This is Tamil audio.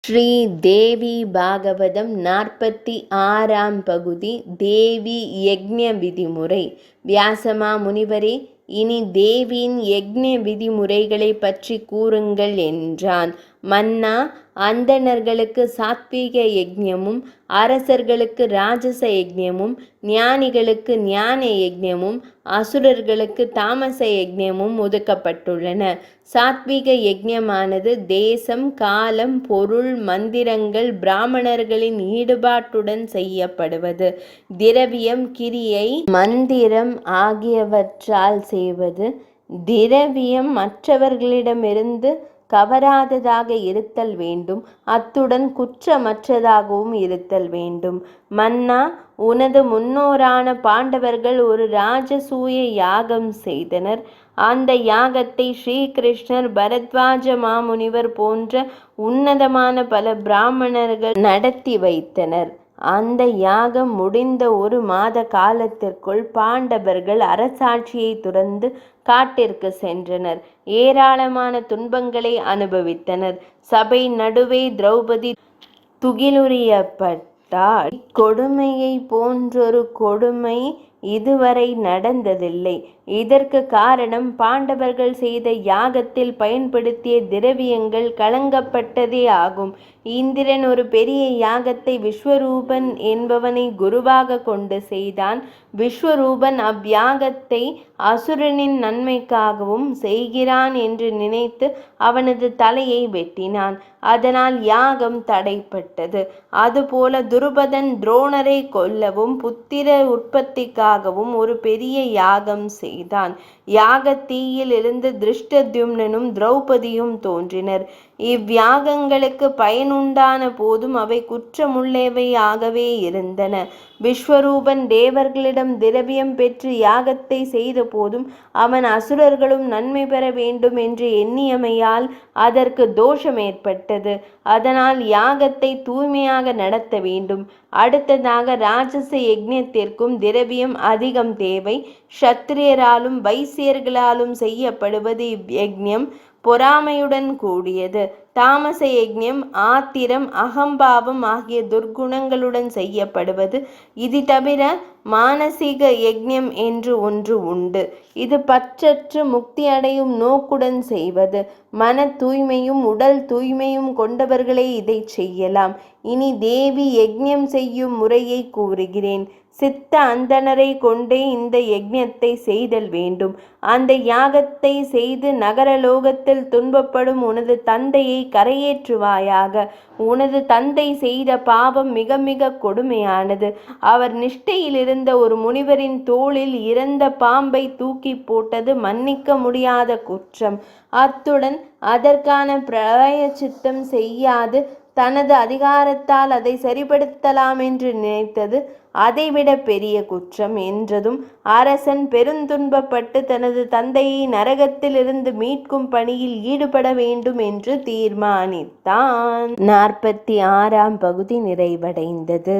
ஸ்ரீ தேவி பாகவதம் 46ஆம் பகுதி. தேவி யக்ஞ விதிமுறை. வியாசமா முனிவரே, இனி தேவியின் யக்ஞ விதிமுறைகளை பற்றி கூறுங்கள் என்றான். மன்னா, அந்தணர்களுக்கு சாத்வீக யக்ஞமும், அரசர்களுக்கு ராஜச யக்ஞமும், ஞானிகளுக்கு ஞான யக்ஞமும், அசுரர்களுக்கு தாமச யக்ஞமும் ஒதுக்கப்பட்டுள்ளன. சாத்வீக யக்ஞமானது தேசம், காலம், பொருள், மந்திரங்கள், பிராமணர்களின் ஈடுபாட்டுடன் செய்யப்படுவது. திரவியம், கிரியை, மந்திரம் ஆகியவற்றால் செய்வது. திரவியம் மற்றவர்களிடமிருந்து கவராததாக இருத்தல் வேண்டும். அத்துடன் குற்றமற்றதாகவும் இருத்தல் வேண்டும். மன்னா, உனது முன்னோரான பாண்டவர்கள் ஒரு ராஜசூய யாகம் செய்தனர். அந்த யாகத்தை ஸ்ரீகிருஷ்ணர், பரத்வாஜ மாமுனிவர் போன்ற உன்னதமான பல பிராமணர்கள் நடத்தி வைத்தனர். அந்த யாகம் முடிந்த 1 மாத காலத்திற்குள் பாண்டவர்கள் அரசாட்சியை துறந்து காட்டிற்கு சென்றனர். ஏராளமான துன்பங்களை அனுபவித்தனர். சபை நடுவே திரௌபதி துகிலுரியப்பட்டாள். இக்கொடுமையை போன்றொரு கொடுமை இதுவரை நடந்ததில்லை. இதற்கு காரணம் பாண்டவர்கள் செய்த யாகத்தில் பயன்படுத்திய திரவியங்கள் கலங்கப்பட்டதே ஆகும். இந்திரன் ஒரு பெரிய யாகத்தை விஸ்வரூபன் என்பவனை குருவாக கொண்டு செய்தான். விஸ்வரூபன் அவ்யாகத்தை அசுரனின் நன்மைக்காகவும் செய்கிறான் என்று நினைத்து அவனது தலையை வெட்டினான். அதனால் யாகம் தடைப்பட்டது. அதுபோல துருபதன் துரோணரை கொல்லவும் புத்திர உற்பத்திக்காகவும் ஒரு பெரிய யாகம் செய்தான். யாகத்தீயில் இருந்து திருஷ்டத்யும்னனும் திரௌபதியும் தோன்றினர். இவ்யாகங்களுக்கு பயனுண்டான போதும் அவை குற்றமுள்ளவையாகவே இருந்தன. விஸ்வரூபன் தேவர்களிடம் திரவியம் பெற்று யாகத்தை செய்த போதும் அவன் அசுரர்களும் நன்மை பெற வேண்டும் என்று எண்ணியமையால் அதற்கு தோஷம் ஏற்பட்டது. அதனால் யாகத்தை தூய்மையாக நடத்த வேண்டும். அடுத்ததாக ராஜச யக்ஞத்திற்கும் திரவியம் அதிகம் தேவை. க்ஷத்திரியராலும் வைசியர்களாலும் செய்யப்படுவது இவ்யக்ஞம் பொறாமையுடன் கூடியது. தாமச யக்ஞம் ஆத்திரம், அகம்பாவம் ஆகிய துர்க்குணங்களுடன் செய்யப்படுவது. இது தவிர மானசீக யக்ஞம் என்று ஒன்று உண்டு. இது பற்றற்று முக்தி அடையும் நோக்குடன் செய்வது. மன தூய்மையும் உடல் தூய்மையும் கொண்டவர்களே இதை செய்யலாம். இனி தேவி யக்ஞம் செய்யும் முறையை கூறுகிறேன். சித்த அந்தணரை கொண்டே இந்த யக்ஞத்தை செய்தல் வேண்டும். அந்த யாகத்தை செய்து நகரலோகத்தில் துன்பப்படும் உனது தந்தையை கரையேற்றுவாயாக. உனது தந்தை செய்த பாவம் மிக மிக கொடுமையானது. அவர் நிஷ்டையில் இருந்த ஒரு முனிவரின் தோளில் இறந்த பாம்பை தூக்கி போட்டது மன்னிக்க முடியாத குற்றம். அத்துடன் அதற்கான பிராயச்சித்தம் செய்யாது தனது அதிகாரத்தால் அதை சரிப்படுத்தலாம் என்று நினைத்தது அதைவிட பெரிய குற்றம் என்றதும் அரசன் பெருந்துன்பப்பட்டு தனது தந்தையை நரகத்தில் இருந்து மீட்கும் பணியில் ஈடுபட வேண்டும் என்று தீர்மானித்தான். 46ஆம் பகுதி நிறைவடைந்தது.